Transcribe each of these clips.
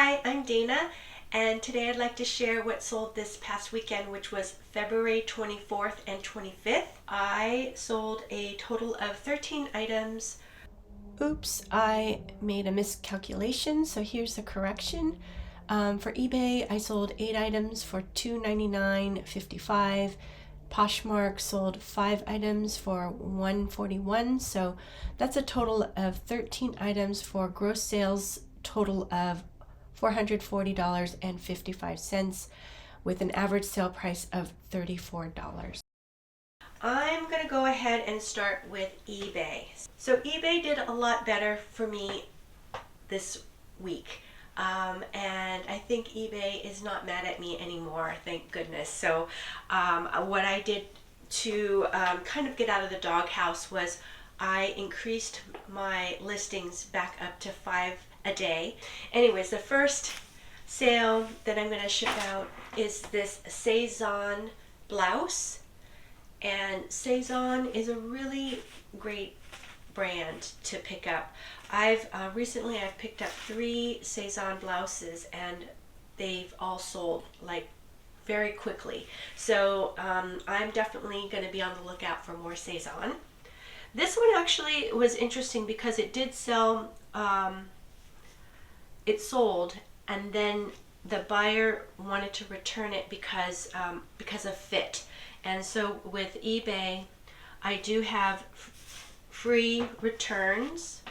Hi, I'm Dana, and today I'd like to share what sold this past weekend, which was February 24th and 25th. I sold a total of 13 items. Oops, I made a miscalculation, so here's the correction. For eBay, I sold 8 items for $299.55. Poshmark sold 5 items for $141, so that's a total of 13 items for gross sales total of $440.55 with an average sale price of $34. I'm going to go ahead and start with eBay. So eBay did a lot better for me this week. And I think eBay is not mad at me anymore, thank goodness. So what I did to kind of get out of the doghouse was I increased my listings back up to 5 a day. Anyways, the first sale that I'm going to ship out is this Saison blouse. And Saison is a really great brand to pick up. Recently I've picked up 3 Saison blouses and they've all sold like very quickly. So I'm definitely going to be on the lookout for more Saison. This one actually was interesting because it did sell, it sold, and then the buyer wanted to return it because of fit. And so with eBay, I do have free returns,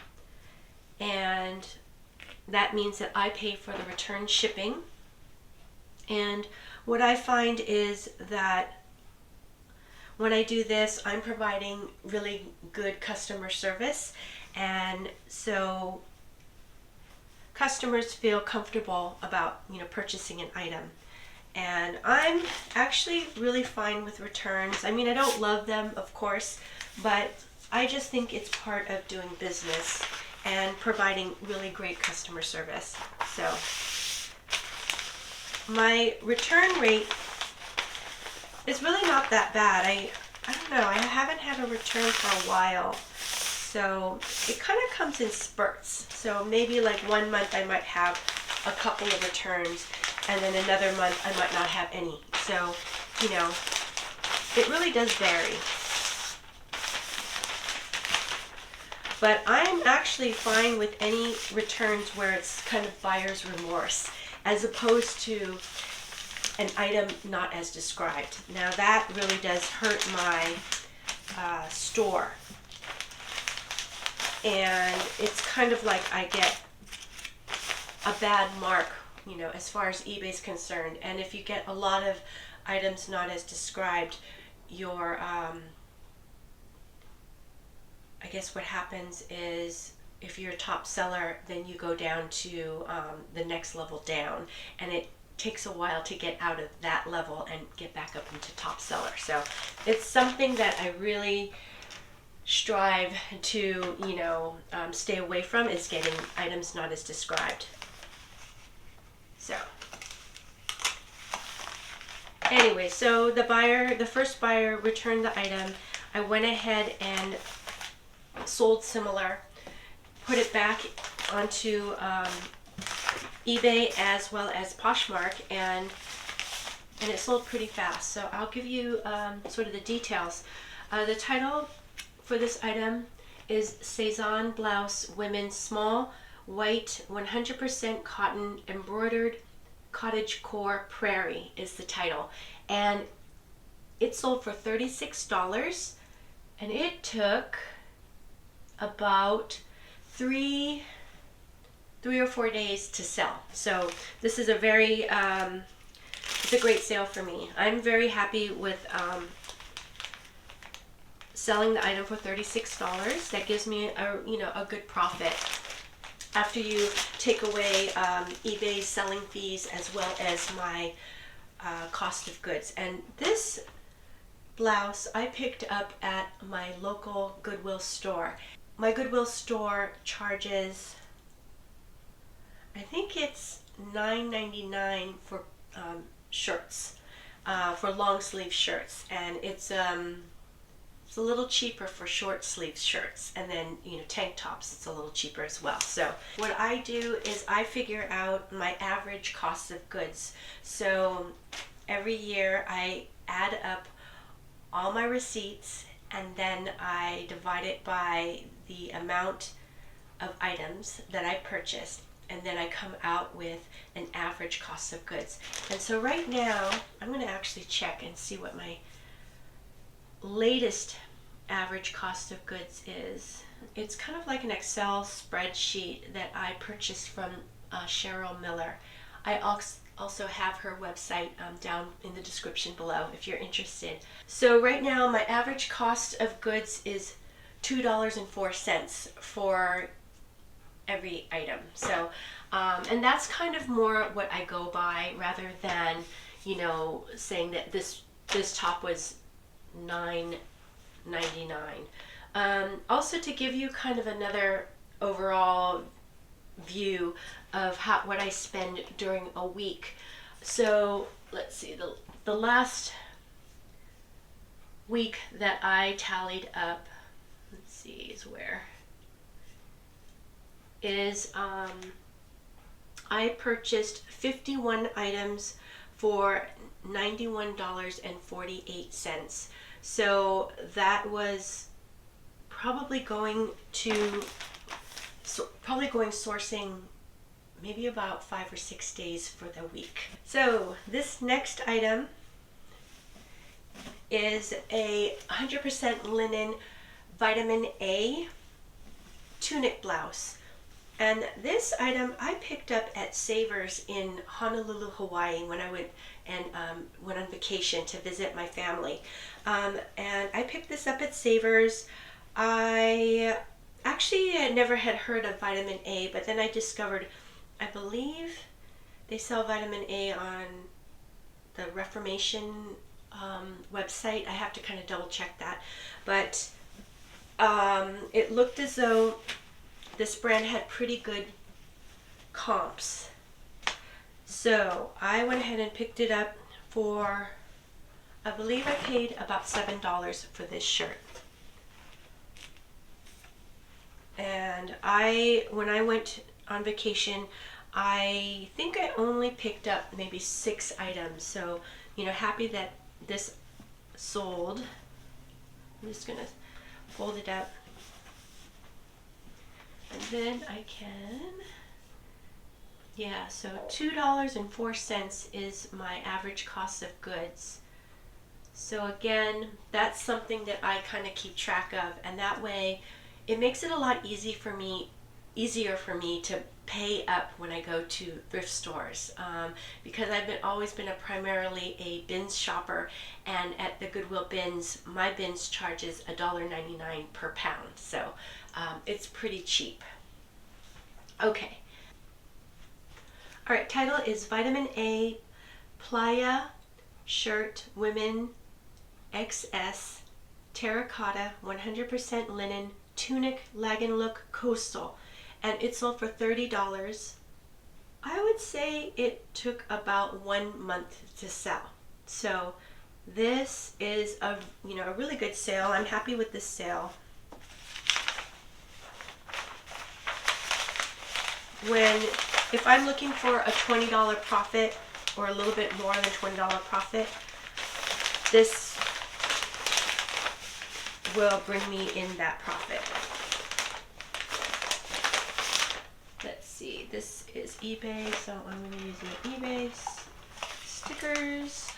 and that means that I pay for the return shipping. And what I find is that when I do this, I'm providing really good customer service, and so customers feel comfortable about purchasing an item. And I'm actually really fine with returns. I mean, I don't love them, of course, but I just think it's part of doing business and providing really great customer service. So my return rate is really not that bad. I don't know, I haven't had a return for a while. So it kind of comes in spurts. So maybe like one month I might have a couple of returns, and then another month I might not have any. So, it really does vary. But I'm actually fine with any returns where it's kind of buyer's remorse, as opposed to an item not as described. Now that really does hurt my store. And it's kind of like I get a bad mark, as far as eBay's concerned. And if you get a lot of items not as described, your I guess what happens is if you're a top seller, then you go down to the next level down, and it takes a while to get out of that level and get back up into top seller. So it's something that I really strive to stay away from, is getting items not as described. So anyway, so the first buyer returned the item. I went ahead and sold similar, put it back onto eBay as well as Poshmark, and it sold pretty fast. So I'll give you sort of the details. The title for this item is Saison Blouse Women's Small White 100% Cotton Embroidered Cottage Core Prairie is the title. And it sold for $36, and it took about three or 4 days to sell. So this is a very it's a great sale for me. I'm very happy with selling the item for $36. That gives me a good profit after you take away eBay's selling fees as well as my cost of goods. And this blouse I picked up at my local Goodwill store. My Goodwill store charges, I think it's $9.99 for shirts, for long sleeve shirts, and it's It's a little cheaper for short sleeve shirts, and then, you know, tank tops, it's a little cheaper as well. So what I do is I figure out my average cost of goods. So every year I add up all my receipts, and then I divide it by the amount of items that I purchased, and then I come out with an average cost of goods. And so right now I'm going to actually check and see what my latest average cost of goods is. It's kind of like an Excel spreadsheet that I purchased from Cheryl Miller. I also have her website down in the description below if you're interested. So right now my average cost of goods is $2.04 for every item. So and that's kind of more what I go by, rather than, you know, saying that this top was $9.99. Also, to give you kind of another overall view of what I spend during a week. So let's see, the last week that I tallied up, let's see, I purchased 51 items for $91.48. So that was probably going sourcing maybe about 5 or 6 days for the week. So this next item is a 100% linen vitamin A tunic blouse. And this item I picked up at Savers in Honolulu, Hawaii, when I went on vacation to visit my family. And I picked this up at Savers. I actually never had heard of vitamin A, but then I discovered, I believe they sell vitamin A on the Reformation website. I have to kind of double check that. But it looked as though this brand had pretty good comps. So I went ahead and picked it up for, I believe I paid about $7 for this shirt. And when I went on vacation, I think I only picked up maybe 6 items. So, you know, happy that this sold. I'm just gonna fold it up. And then I can, yeah, so $2.04 is my average cost of goods. So again, that's something that I kind of keep track of, and that way it makes it a lot easier for me to pay up when I go to thrift stores, because I've always been primarily a bins shopper, and at the Goodwill bins, my bins charges $1.99 per pound, so it's pretty cheap. Okay. All right, title is Vitamin A Playa Shirt Women XS Terracotta 100% Linen Tunic Lagan Look Coastal, and it sold for $30. I would say it took about 1 month to sell. So this is a really good sale. I'm happy with this sale. If I'm looking for a $20 profit or a little bit more than $20 profit, this will bring me in that profit. Let's see, this is eBay, so I'm going to use the eBay stickers.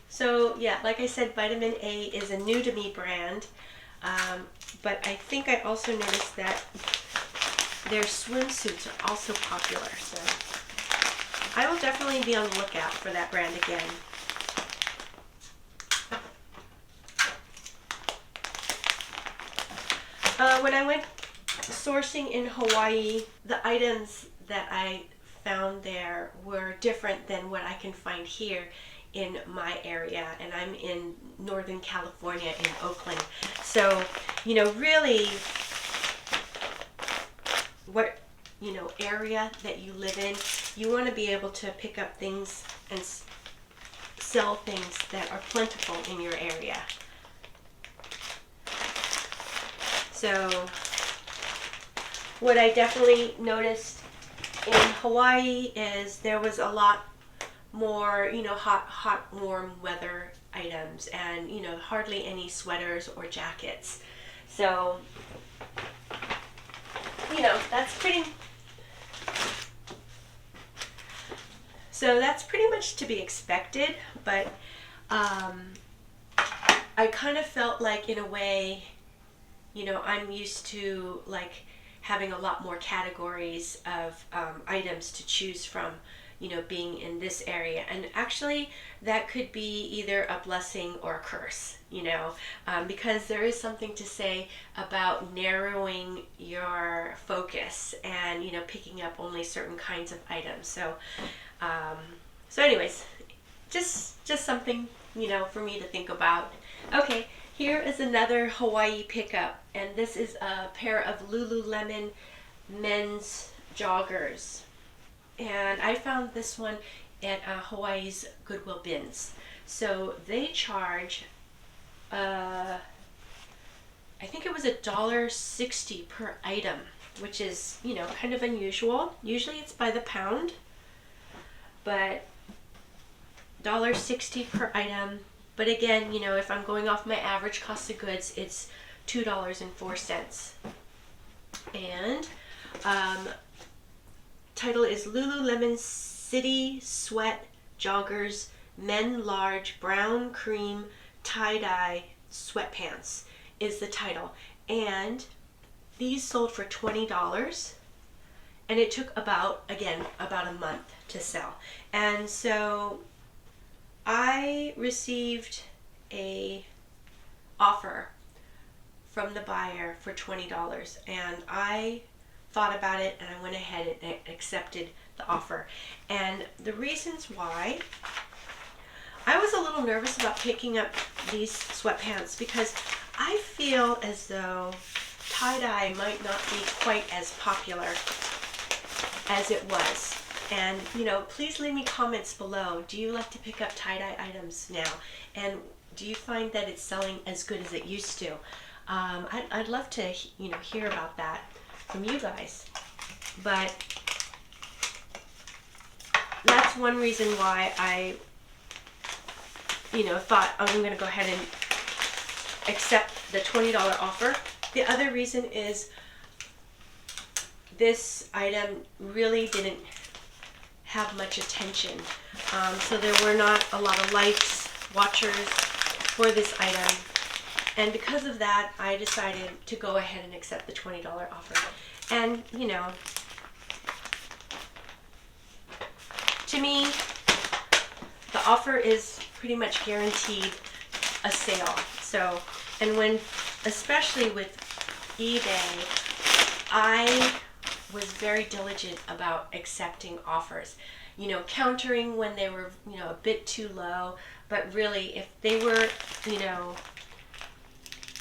So yeah, like I said, Vitamin A is a new to me brand, but I think I also noticed that their swimsuits are also popular, so I will definitely be on the lookout for that brand again. When I went sourcing in Hawaii, the items that I found there were different than what I can find here in my area, and I'm in Northern California in Oakland. So, really what, area that you live in You want to be able to pick up things and sell things that are plentiful in your area. So what I definitely noticed in Hawaii is there was a lot more, hot, warm weather items, and, hardly any sweaters or jackets. So, that's pretty much to be expected, but I kind of felt like, in a way, I'm used to like having a lot more categories of items to choose from, being in this area. And actually that could be either a blessing or a curse, because there is something to say about narrowing your focus and, picking up only certain kinds of items. So anyways, just something, for me to think about. Okay, here is another Hawaii pickup, and this is a pair of Lululemon men's joggers. And I found this one at Hawaii's Goodwill bins. So they charge, I think it was $1.60 per item, which is, kind of unusual. Usually it's by the pound, but $1.60 per item. But again, if I'm going off my average cost of goods, it's $2.04. And title is Lululemon City Sweat Joggers Men Large Brown Cream Tie-Dye Sweatpants is the title. And these sold for $20. And it took about a month to sell. And so I received a offer from the buyer for $20, and I thought about it, and I went ahead and accepted the offer. And the reasons why, I was a little nervous about picking up these sweatpants because I feel as though tie-dye might not be quite as popular as it was. And, please leave me comments below. Do you like to pick up tie-dye items now? And do you find that it's selling as good as it used to? I'd love to, hear about that from you guys. But that's one reason why I, thought I'm going to go ahead and accept the $20 offer. The other reason is this item really didn't have much attention. So there were not a lot of likes, watchers for this item. And because of that, I decided to go ahead and accept the $20 offer. And, to me, the offer is pretty much guaranteed a sale. So, and especially with eBay, I was very diligent about accepting offers, countering when they were, a bit too low, but really if they were,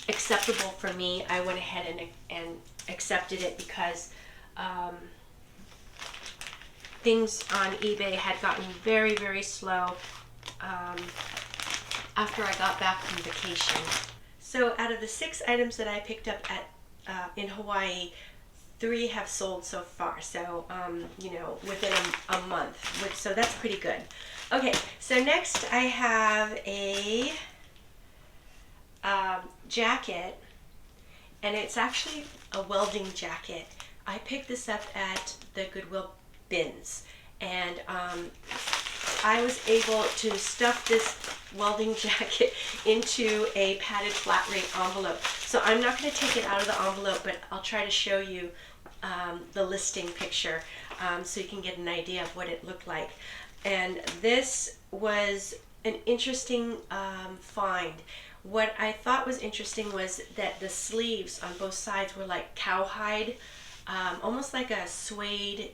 acceptable for me, I went ahead and accepted it because things on eBay had gotten very, very slow after I got back from vacation. So out of the 6 items that I picked up in Hawaii, 3 have sold so far, so within a month, so that's pretty good. Okay, so next I have a jacket, and it's actually a welding jacket. I picked this up at the Goodwill bins, and I was able to stuff this welding jacket into a padded flat rate envelope. So I'm not going to take it out of the envelope, but I'll try to show you the listing picture so you can get an idea of what it looked like. And this was an interesting find. What I thought was interesting was that the sleeves on both sides were like cowhide, almost like a suede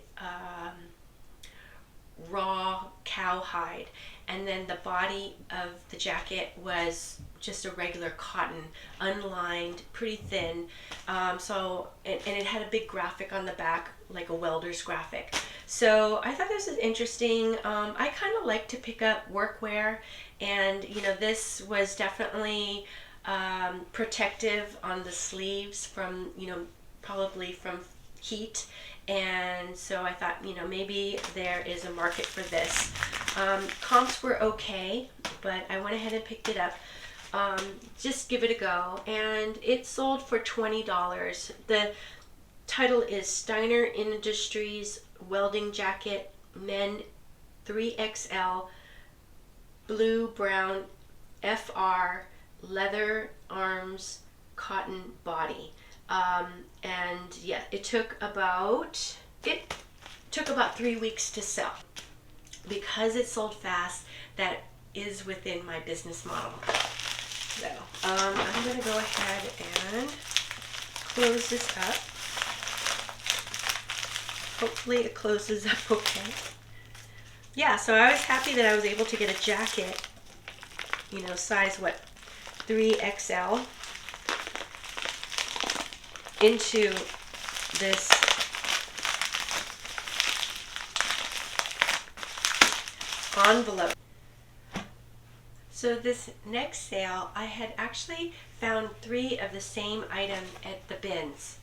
raw cowhide, and then the body of the jacket was just a regular cotton, unlined, pretty thin. And it had a big graphic on the back, like a welder's graphic. So I thought this was interesting. I kind of like to pick up workwear, and this was definitely protective on the sleeves from probably from heat, and so I thought maybe there is a market for this. Comps were okay, but I went ahead and picked it up. Just give it a go, and it sold for $20. The title is Steiner Industries Welding Jacket, Men 3XL, Blue Brown FR, Leather Arms, Cotton Body. And yeah, it took about 3 weeks to sell. Because it sold fast, that is within my business model. So I'm going to go ahead and close this up. Hopefully it closes up okay. Yeah, so I was happy that I was able to get a jacket, size 3XL into this envelope. So this next sale, I had actually found 3 of the same item at the bins,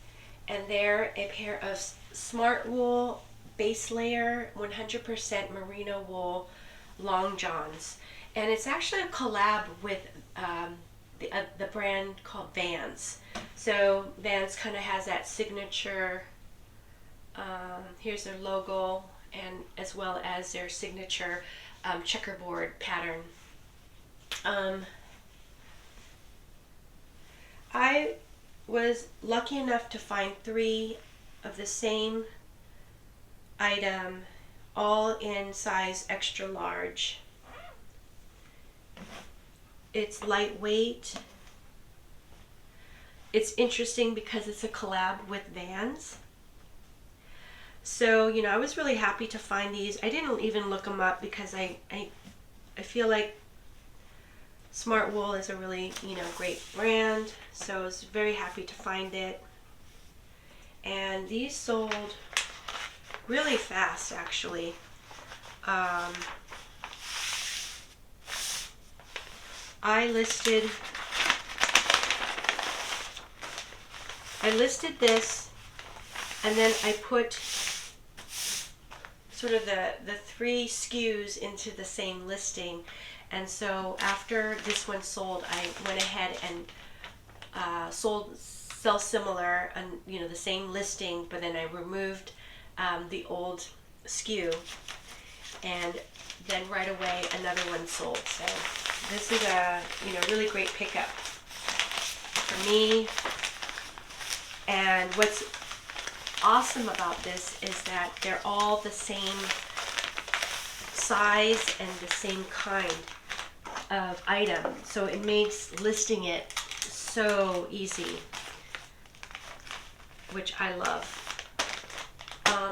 and they're a pair of Smart Wool base layer 100% merino wool long johns, and it's actually a collab with the brand called Vans. So Vans kind of has that signature. Here's their logo, and as well as their signature checkerboard pattern. I was lucky enough to find 3 of the same item, all in size extra large. It's lightweight. It's interesting because it's a collab with Vans. So, I was really happy to find these. I didn't even look them up because I feel like Smart Wool is a really, great brand. So I was very happy to find it. And these sold really fast, actually. I listed this, and then I put sort of the 3 SKUs into the same listing. And so after this one sold, I went ahead and sell similar, and the same listing, but then I removed the old SKU, and then right away another one sold. So this is a really great pickup for me. And what's awesome about this is that they're all the same size and the same kind of item, so it makes listing it so easy, which I love.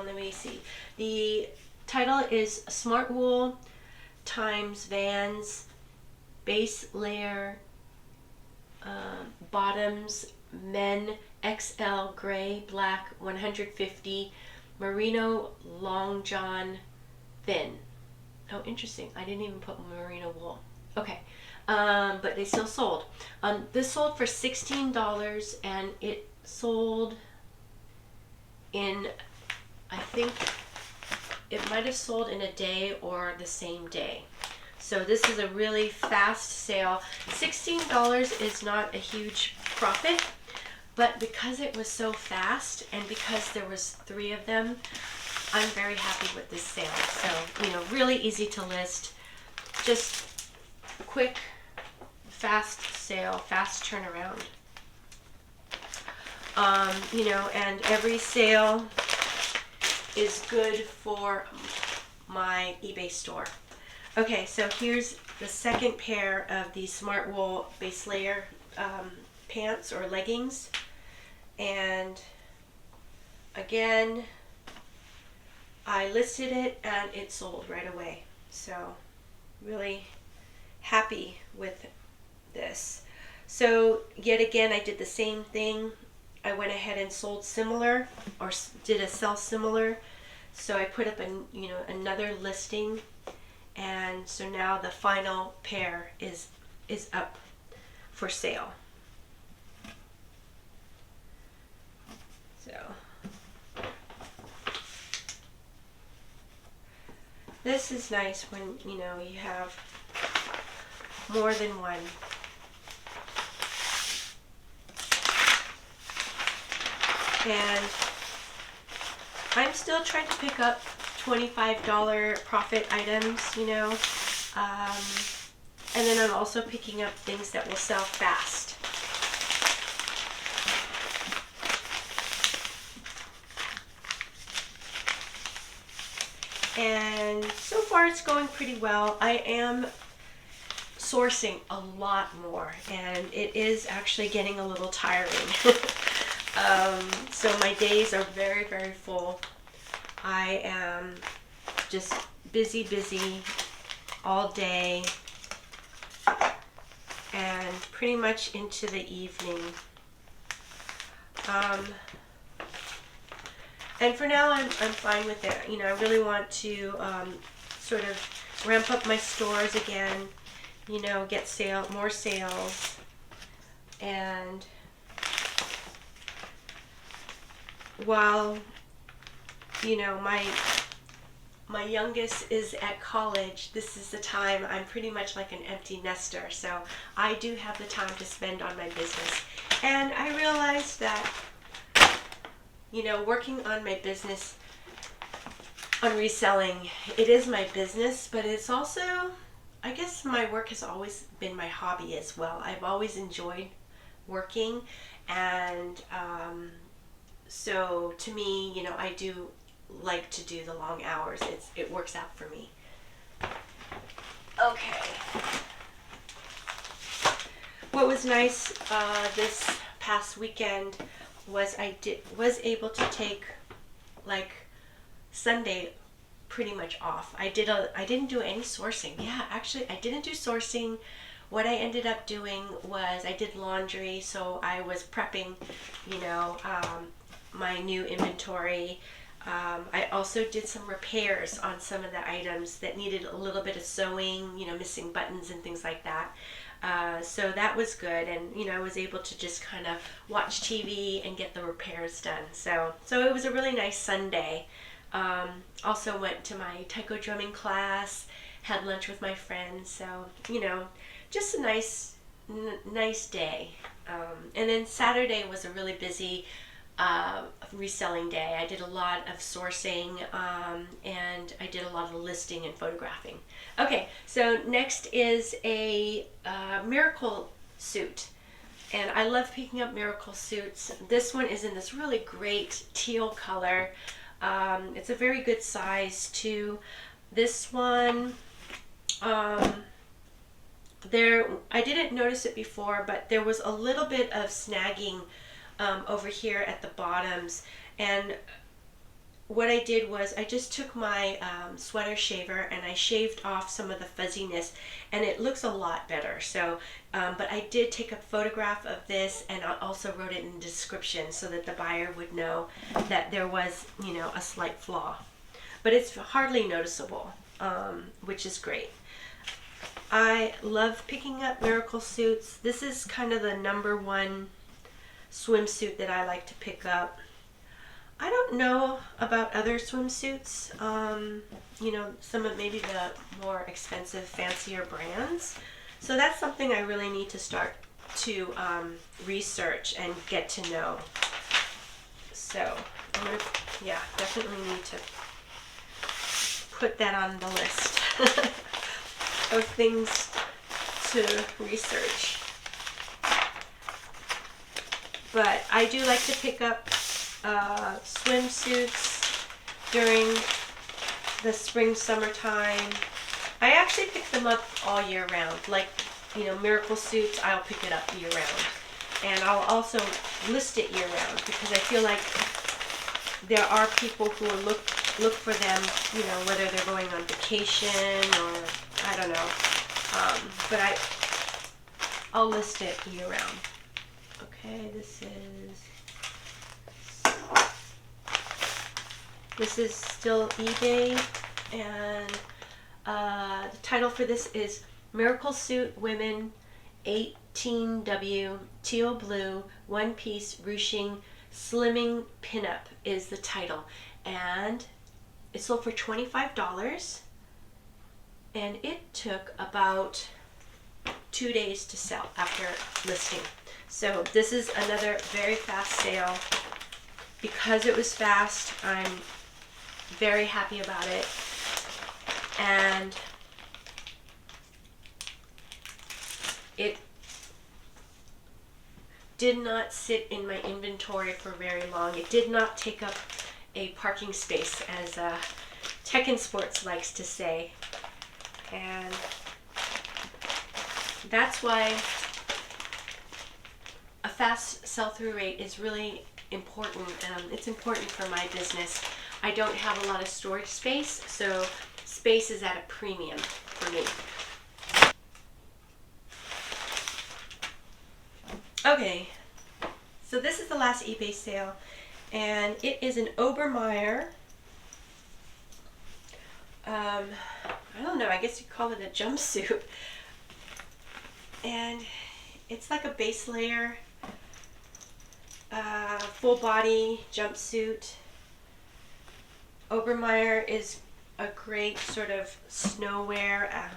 Let me see. The title is Smart Wool times Vans base layer bottoms Men XL gray black 150 merino long john thin. Oh, interesting. I didn't even put merino wool. Okay. But they still sold. This sold for $16, and it sold in, I think it might have sold in a day or the same day. So this is a really fast sale. $16 is not a huge profit, but because it was so fast and because there was 3 of them, I'm very happy with this sale. So, really easy to list. Just quick, fast sale, fast turnaround. And every sale is good for my eBay store. Okay, so here's the second pair of these Smart Wool base layer pants or leggings. And again, I listed it and it sold right away. So really happy with this. So yet again, I did the same thing. I went ahead and sold similar, or did a sell similar. So I put up another listing, and so now the final pair is up for sale. So this is nice when you have more than one. And I'm still trying to pick up $25 profit items, and then I'm also picking up things that will sell fast. And so far it's going pretty well. I am sourcing a lot more, and it is actually getting a little tiring. So my days are very, very full. I am just busy all day and pretty much into the evening. And for now, I'm fine with it. I really want to sort of ramp up my stores again, get more sales, and while my youngest is at college, this is the time I'm pretty much like an empty nester, so I do have the time to spend on my business. And I realized that working on my business, on reselling, it is my business, but it's also, I guess my work has always been my hobby as well. I've always enjoyed working, and so to me, I do like to do the long hours. It works out for me. Okay. What was nice this past weekend was I was able to take like Sunday pretty much off. I didn't do any sourcing. Yeah, actually I didn't do sourcing. What I ended up doing was I did laundry, so I was prepping, my new inventory. I also did some repairs on some of the items that needed a little bit of sewing, missing buttons and things like that. So that was good, and I was able to just kind of watch TV and get the repairs done. So it was a really nice Sunday. Also went to my taiko drumming class, had lunch with my friends. So just a nice day. And then Saturday was a really busy reselling day. I did a lot of sourcing, and I did a lot of listing and photographing. Okay, so next is a miracle suit, and I love picking up miracle suits. This one is in this really great teal color. It's a very good size too. This one, I didn't notice it before, but there was a little bit of snagging over here at the bottoms, and what I did was I just took my sweater shaver and I shaved off some of the fuzziness, and it looks a lot better. So but I did take a photograph of this, and I also wrote it in the description so that the buyer would know that there was a slight flaw, but it's hardly noticeable, which is great. I love picking up miracle suits. This is kind of the #1 swimsuit that I like to pick up. I don't know about other swimsuits, some of maybe the more expensive, fancier brands. So that's something I really need to start to research and get to know. So I'm gonna, definitely need to put that on the list of things to research. But I do like to pick up swimsuits during the spring, summertime. I actually pick them up all year round. Like, miracle suits, I'll pick it up year round. And I'll also list it year round, because I feel like there are people who will look for them, whether they're going on vacation or I don't know. But I'll list it year round. Okay, this is This is still eBay, and the title for this is Miracle Suit Women 18W Teal Blue One Piece Ruching Slimming Pinup is the title. And it sold for $25, and it took about 2 days to sell after listing. So this is another very fast sale. Because it was fast, I'm very happy about it. And it did not sit in my inventory for very long. It did not take up a parking space, as Technsports likes to say. And that's why a fast sell-through rate is really important. It's important for my business. I don't have a lot of storage space, so space is at a premium for me. Okay, so this is the last eBay sale, and it is an Obermeyer. I don't know, I guess you'd call it a jumpsuit. And it's like a base layer, full body jumpsuit. Obermeyer is a great sort of snow wear,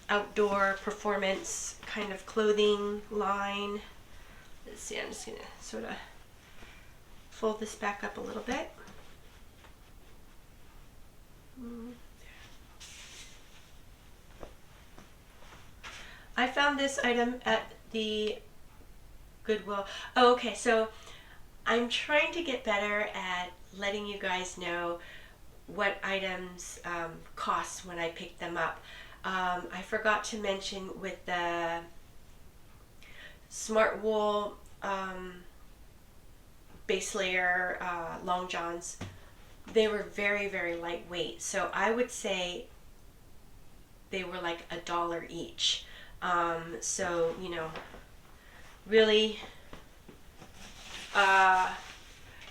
outdoor performance kind of clothing line. Let's see, I'm just going to sort of fold this back up a little bit. I found this item at the Goodwill. Oh, okay, so I'm trying to get better at letting you guys know what items cost when I pick them up. I forgot to mention with the Smart Wool base layer long johns, they were very, very lightweight. So I would say they were like $1 each. So, you know, really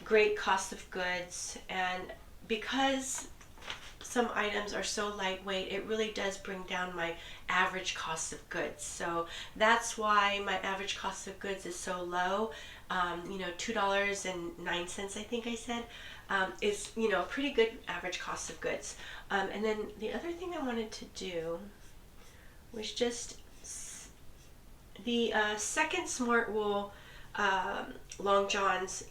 great cost of goods. And because some items are so lightweight, it really does bring down my average cost of goods. So that's why my average cost of goods is so low. You know, $2.09, I think I said, is, you know, pretty good average cost of goods. And then the other thing I wanted to do was just the second Smart Wool long johns.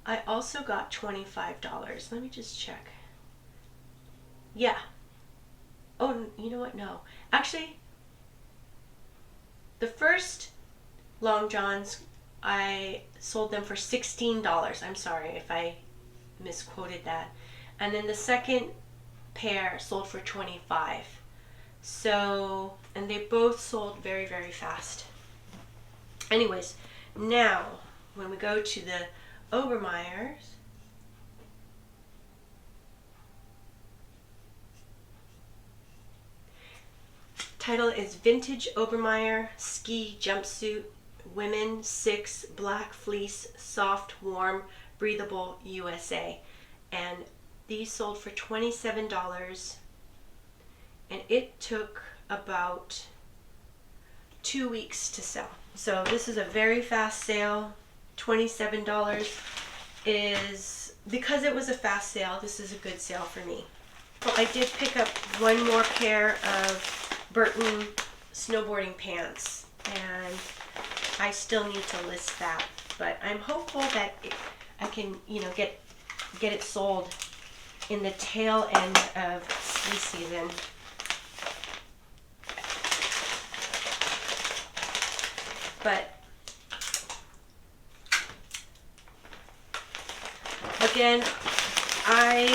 I also got $25. Let me just check. Yeah. Oh, you know what? No. Actually, the first long johns, I sold them for $16. I'm sorry if I misquoted that. And then the second pair sold for $25. So, and they both sold very, very fast. Anyways, now when we go to the Obermeyers, title is Vintage Obermeyer Ski Jumpsuit Women 6 Black Fleece Soft Warm Breathable USA. And these sold for $27, and it took about 2 weeks to sell. So this is a very fast sale. $27 is, because it was a fast sale, this is a good sale for me. Well, I did pick up one more pair of Burton snowboarding pants, and I still need to list that, but I'm hopeful that I can, you know, get it sold in the tail end of ski season. But again, I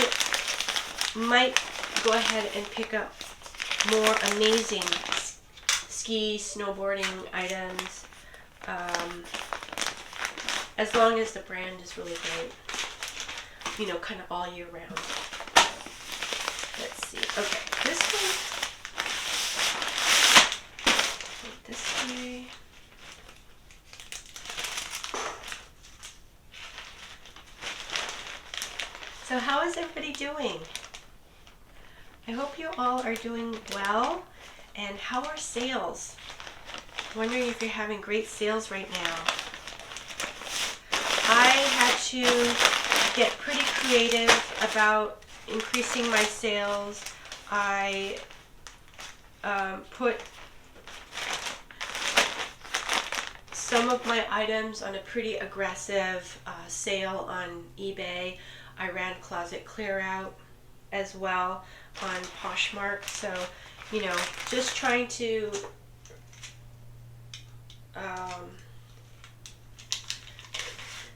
might go ahead and pick up more amazing ski snowboarding items, as long as the brand is really great, you know, kind of all year round. Let's see. Okay, this one, this way. So how is everybody doing? I hope you all are doing well. And how are sales? Wondering if you're having great sales right now. I had to get pretty creative about increasing my sales. I put some of my items on a pretty aggressive sale on eBay. I ran closet clear out as well on Poshmark. So, you know, just trying to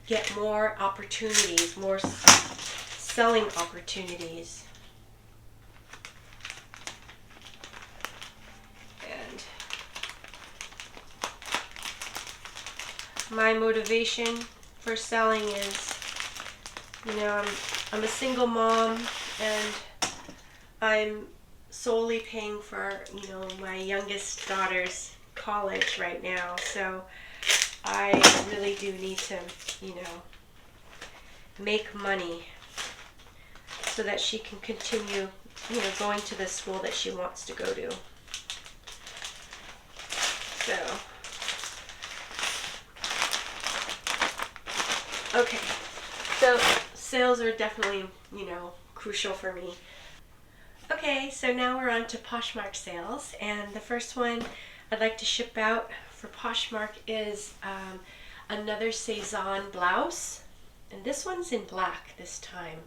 get more opportunities, more selling opportunities. And my motivation for selling is, you know, I'm a single mom and I'm solely paying for, you know, my youngest daughter's college right now. So I really do need to, you know, make money so that she can continue, you know, going to the school that she wants to go to. So, okay. So sales are definitely, you know, crucial for me. Okay, so now we're on to Poshmark sales, and the first one I'd like to ship out for Poshmark is another Cezanne blouse, and this one's in black this time.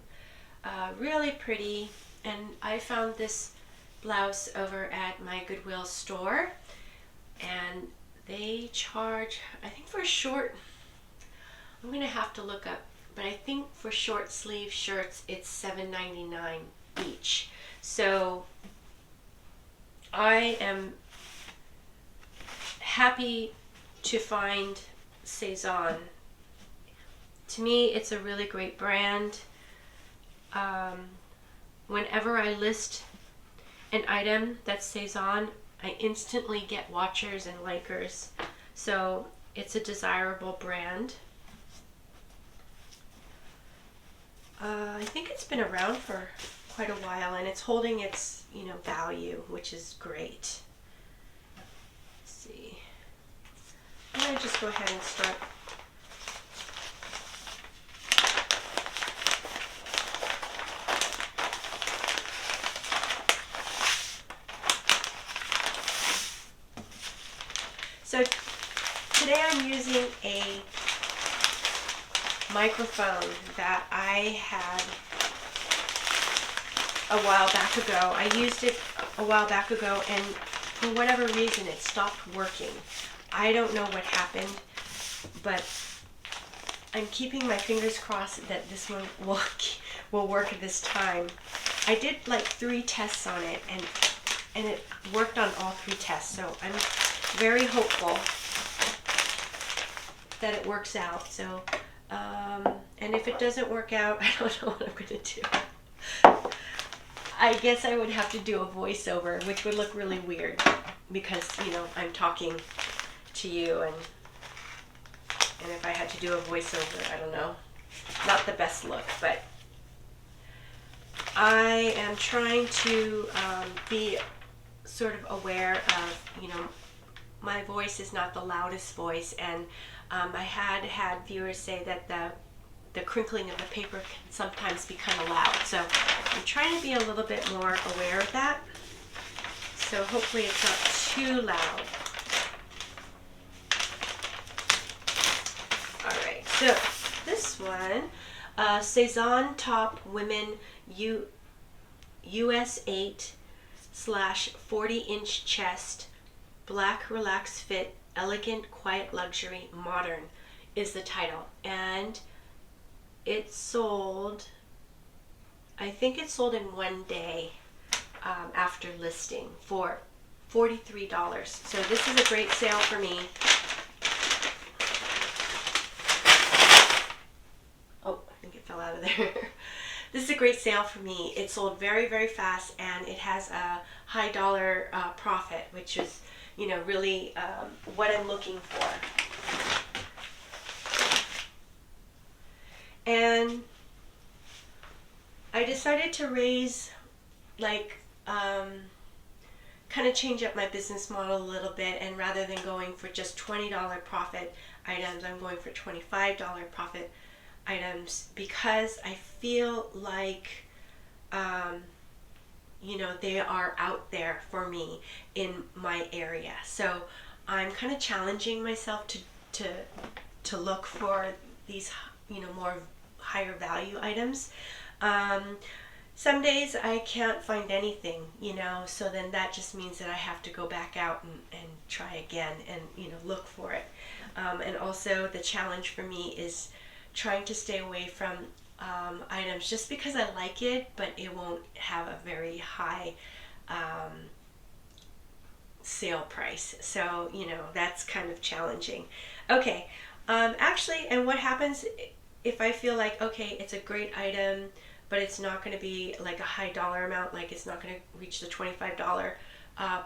Really pretty, and I found this blouse over at my Goodwill store, and they charge, I think for a short, I'm gonna have to look up, but I think for short sleeve shirts it's $7.99 each. So I am happy to find Cezanne. To me, it's a really great brand. Whenever I list an item that's Cezanne, I instantly get watchers and likers. So it's a desirable brand. I think it's been around for quite a while, and it's holding its, you know, value, which is great. Let's see. I'm going to just go ahead and start. So today I'm using a microphone that I had a while back ago. I used it a while back ago, and for whatever reason it stopped working. I don't know what happened, but I'm keeping my fingers crossed that this one will work this time. I did like 3 tests on it, and it worked on all 3 tests, so I'm very hopeful that it works out. So and if it doesn't work out, I don't know what I'm going to do. I guess I would have to do a voiceover, which would look really weird because, you know, I'm talking to you, and if I had to do a voiceover, I don't know. Not the best look, but I am trying to be sort of aware of, you know, my voice is not the loudest voice, and I had viewers say that the crinkling of the paper can sometimes be kind of loud. So I'm trying to be a little bit more aware of that. So hopefully it's not too loud. All right, so this one, Cezanne Top Women US 8/40-inch chest, black relaxed fit, elegant, quiet luxury, modern is the title. And it sold, I think it sold in one day after listing for $43. So this is a great sale for me. Oh, I think it fell out of there. This is a great sale for me. It sold very, very fast, and it has a high dollar profit, which is, you know, really what I'm looking for. And decided to raise, like, kind of change up my business model a little bit, and rather than going for just $20 profit items, I'm going for $25 profit items, because I feel like you know, they are out there for me in my area. So I'm kind of challenging myself to look for these, you know, more higher value items. Some days I can't find anything, you know, so then that just means that I have to go back out and try again and, you know, look for it. And also the challenge for me is trying to stay away from items just because I like it, but it won't have a very high sale price. So, you know, that's kind of challenging. Okay, actually, and what happens if I feel like, okay, it's a great item, but it's not going to be like a high dollar amount, like it's not going to reach the $25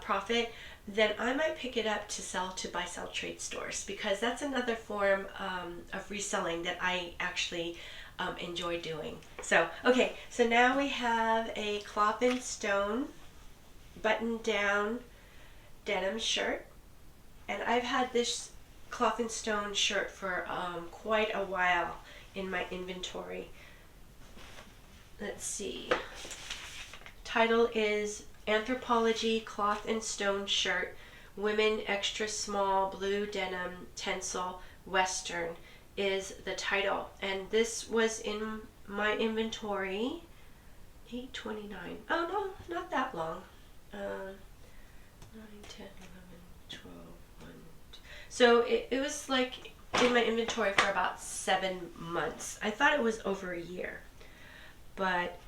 profit, then I might pick it up to sell to buy-sell trade stores, because that's another form of reselling that I actually enjoy doing. So, okay, so now we have a cloth and stone button-down denim shirt, and I've had this cloth and stone shirt for quite a while in my inventory. Let's see. Title is Anthropology Cloth and Stone Shirt, Women Extra Small Blue Denim Tencel Western is the title. And this was in my inventory, $8.29. Oh no, not that long. 9, 10, 11, 12, 1, 2. So it was like in my inventory for about 7 months. I thought it was over a year, but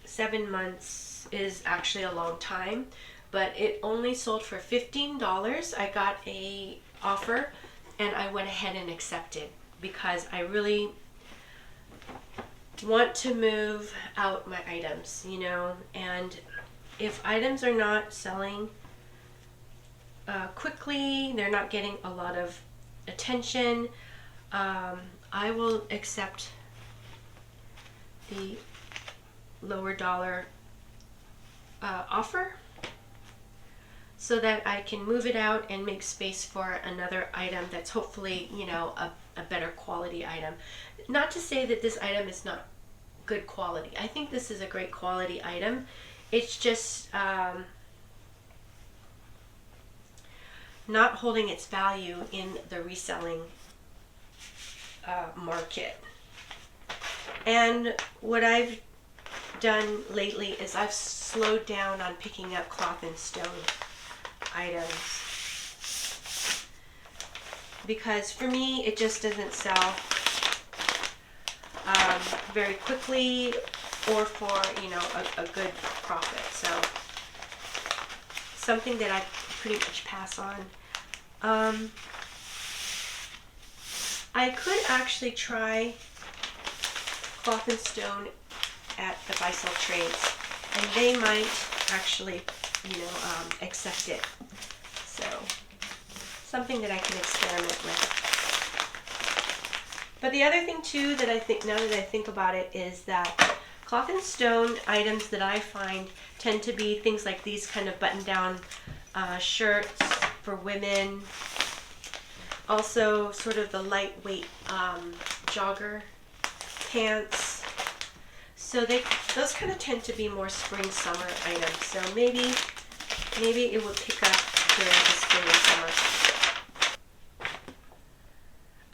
7 months is actually a long time. But it only sold for $15. I got a offer and I went ahead and accepted, because I really want to move out my items, you know, and if items are not selling quickly, they're not getting a lot of attention, I will accept the lower dollar offer so that I can move it out and make space for another item that's hopefully, you know, a better quality item. Not to say that this item is not good quality. I think this is a great quality item. It's just not holding its value in the reselling market. And what I've done lately is I've slowed down on picking up cloth and stone items, because for me it just doesn't sell very quickly or for, you know, a good profit. So something that I pretty much pass on. I could actually try cloth and stone at the buy-sell trades, and they might actually, you know, accept it. So something that I can experiment with. But the other thing too that I think, now that I think about it, is that cloth and stone items that I find tend to be things like these kind of button-down shirts for women. Also sort of the lightweight jogger pants. So those kind of tend to be more spring-summer items. So maybe it would pick up during the spring and summer.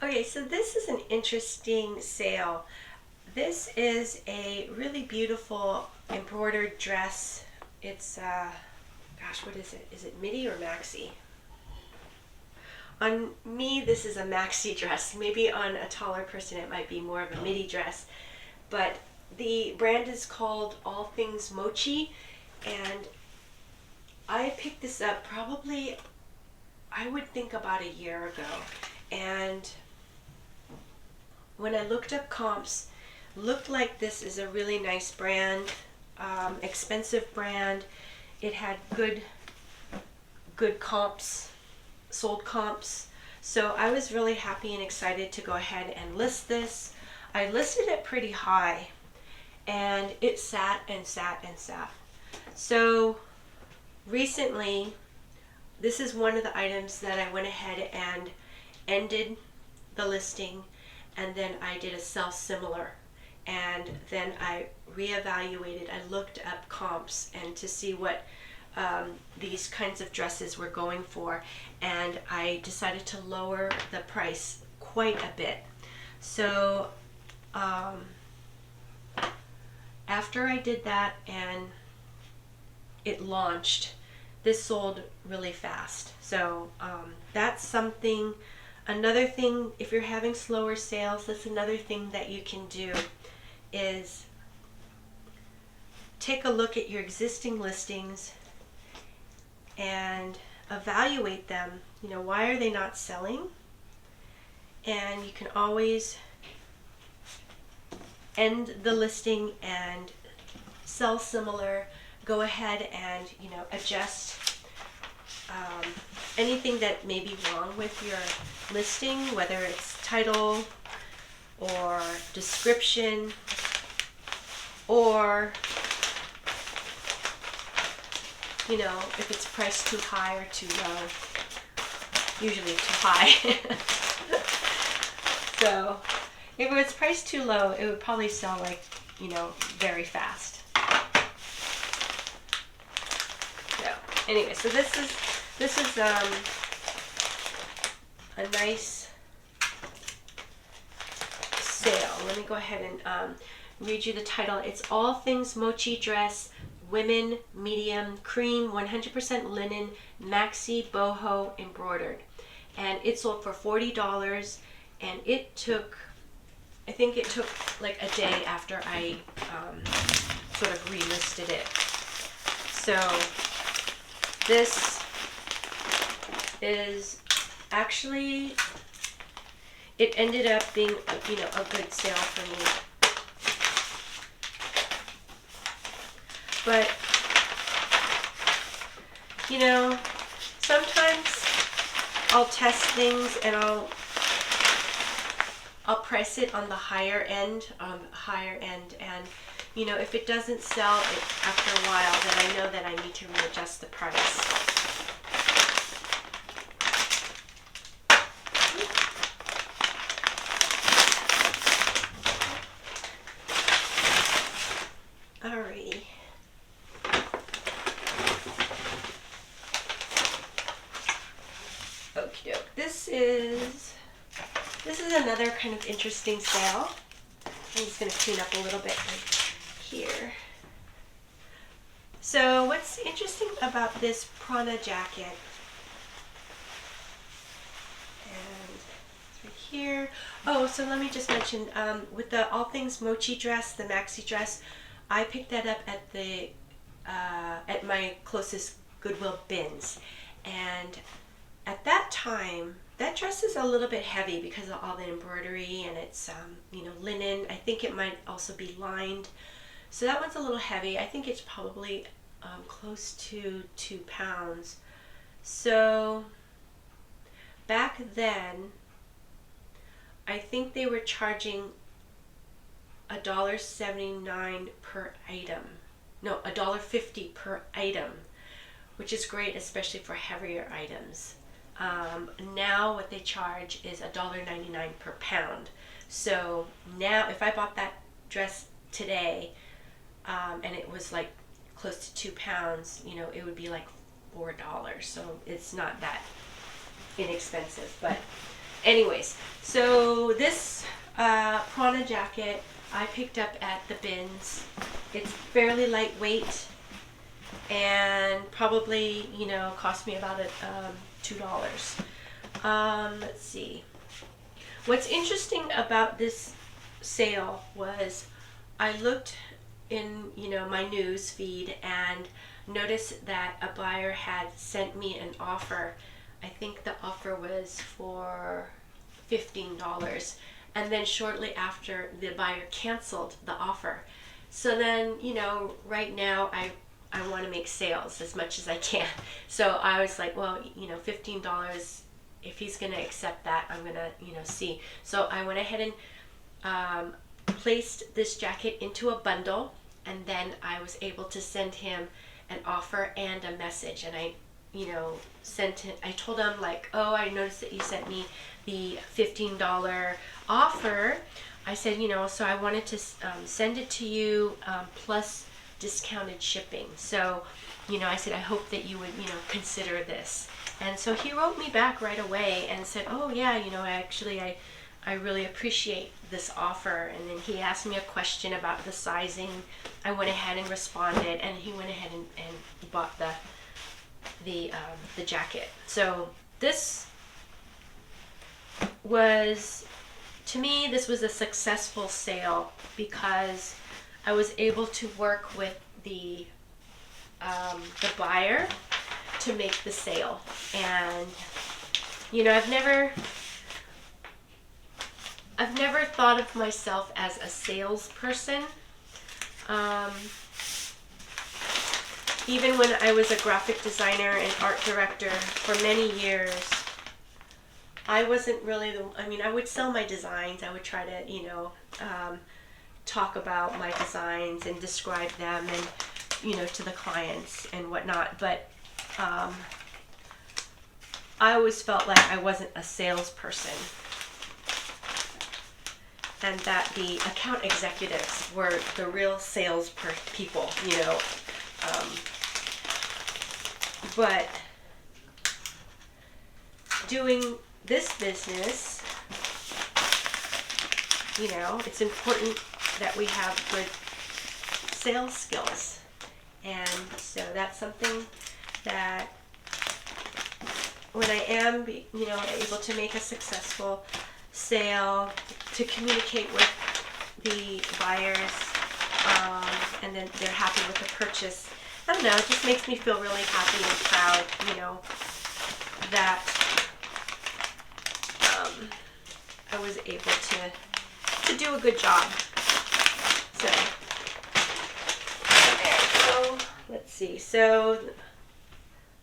Okay, so this is an interesting sale. This is a really beautiful embroidered dress. It's, gosh, what is it? Is it midi or maxi? On me, this is a maxi dress. Maybe on a taller person, it might be more of a midi dress. But the brand is called All Things Mochi, and I picked this up probably, I would think, about a year ago. And when I looked up comps, looked like this is a really nice brand, expensive brand. It had good comps, sold comps. So I was really happy and excited to go ahead and list this. I listed it pretty high, and it sat and sat and sat. So recently, this is one of the items that I went ahead and ended the listing, and then I did a sell similar, and then I reevaluated. I looked up comps and to see what these kinds of dresses were going for, and I decided to lower the price quite a bit. So after I did that and it launched, this sold really fast. So that's something, another thing, if you're having slower sales, that's another thing that you can do is take a look at your existing listings and evaluate them. You know, why are they not selling? And you can always end the listing and sell similar. Go ahead and, you know, adjust anything that may be wrong with your listing, whether it's title or description, or, you know, if it's priced too high or too low. Usually too high. So if it was priced too low, it would probably sell, like, you know, very fast. So anyway, so this is a nice sale. Let me go ahead and read you the title. It's All Things Mochi Dress, Women, Medium, Cream, 100% Linen, Maxi, Boho, Embroidered. And it sold for $40, and it took, I think it took like a day after I sort of relisted it. So this is actually, it ended up being, you know, a good sale for me. But, you know, sometimes I'll test things and I'll price it on the higher end, and, you know, if it doesn't sell after a while, then I know that I need to readjust the price. Alrighty. Okie doke. This is another kind of interesting sale. I'm just going to clean up a little bit here. So what's interesting about this Prana jacket, and it's right here. Oh, so let me just mention, with the All Things Mochi dress, the maxi dress, I picked that up at the at my closest Goodwill bins, and at that time, that dress is a little bit heavy because of all the embroidery, and it's you know, linen. I think it might also be lined, so that one's a little heavy. I think it's probably close to 2 pounds. So back then, I think they were charging $1.79 per item. No, $1.50 per item, which is great, especially for heavier items. Now what they charge is $1.99 per pound. So now if I bought that dress today, and it was like close to 2 pounds, you know, it would be like $4. So it's not that inexpensive. But anyways, so this Prana jacket I picked up at the bins. It's fairly lightweight and probably, you know, cost me about $2. Let's see. What's interesting about this sale was I looked in, you know, my news feed and noticed that a buyer had sent me an offer. I think the offer was for $15, and then shortly after the buyer canceled the offer. So then, you know, right now I want to make sales as much as I can. So I was like, well, you know, $15, if he's going to accept that, I'm going to, you know, see. So I went ahead and placed this jacket into a bundle, and then I was able to send him an offer and a message. And I, I told him like, oh, I noticed that you sent me the $15 offer. I said, so I wanted to send it to you plus discounted shipping. So, I said, I hope that you would, consider this. And so he wrote me back right away and said, oh yeah, actually I really appreciate this offer. And then he asked me a question about the sizing. I went ahead and responded, and he went ahead and bought the jacket. So this was, to me, this was a successful sale because I was able to work with the buyer to make the sale. And I've never thought of myself as a salesperson. Even when I was a graphic designer and art director for many years, I wasn't really I would sell my designs. I would try to, talk about my designs and describe them and, to the clients and whatnot. But I always felt like I wasn't a salesperson, and that the account executives were the real sales people, but doing this business, it's important that we have good sales skills. And so that's something that when I am, able to make a successful sale, to communicate with the buyers, and then they're happy with the purchase. I don't know, it just makes me feel really happy and proud, that I was able to do a good job. So, let's see. So,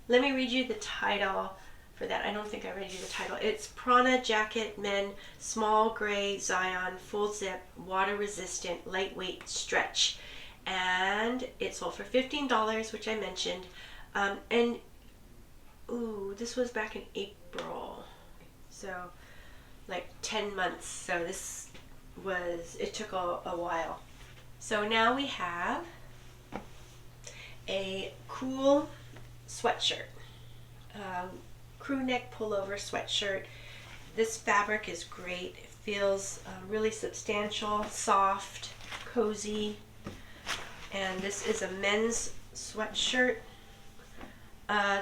let me read you the title for that. I don't think I read you the title. It's Prana Jacket Men Small Gray Zion Full Zip Water Resistant Lightweight Stretch. And it sold for $15, which I mentioned. And this was back in April. So like 10 months. So it took a while. So now we have a cool sweatshirt. Crew neck pullover sweatshirt. This fabric is great. It feels really substantial, soft, cozy. And this is a men's sweatshirt.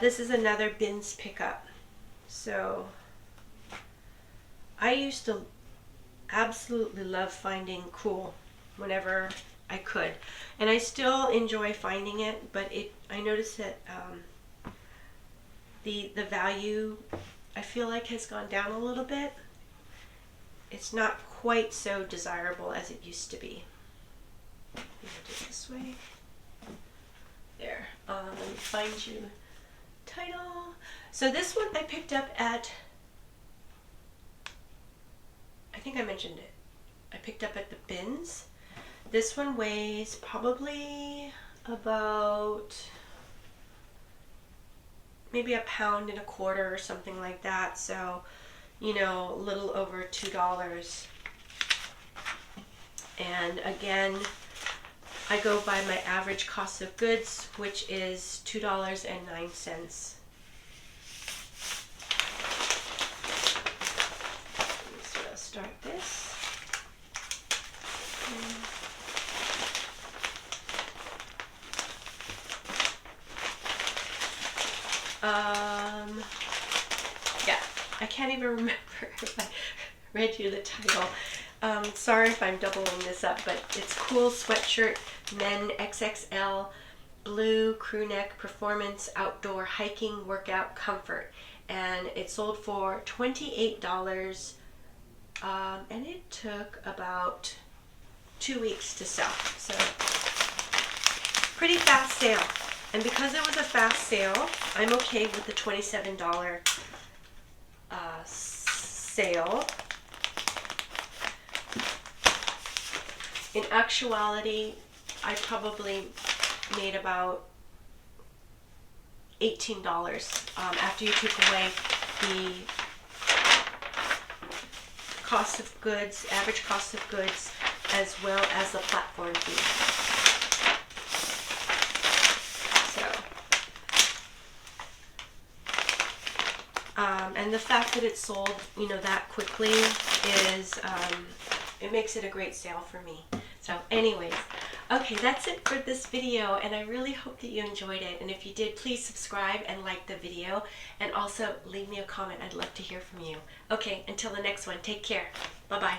This is another bins pickup. So I used to absolutely love finding cool whenever I could, and I still enjoy finding it, but I noticed that the value, I feel like, has gone down a little bit. It's not quite so desirable as it used to be. I'm gonna do it this way. There. Let me find you title. So this one I picked up at, I think I mentioned it. I picked up at the bins. This one weighs probably about maybe 1.25 pounds or something like that. So, a little over $2. And again, I go by my average cost of goods, which is $2.09. So I'll start this. Yeah, I can't even remember if I read you the title. Sorry if I'm doubling this up, but it's Cool Sweatshirt Men XXL Blue Crew Neck Performance Outdoor Hiking Workout Comfort. And it sold for $28, and it took about 2 weeks to sell. So, pretty fast sale. And because it was a fast sale, I'm okay with the $27 sale. In actuality, I probably made about $18 after you took away the cost of goods, average cost of goods, as well as the platform fee. And the fact that it sold, that quickly is, it makes it a great sale for me. So anyways, okay, that's it for this video, and I really hope that you enjoyed it. And if you did, please subscribe and like the video, and also leave me a comment. I'd love to hear from you. Okay, until the next one, take care. Bye-bye.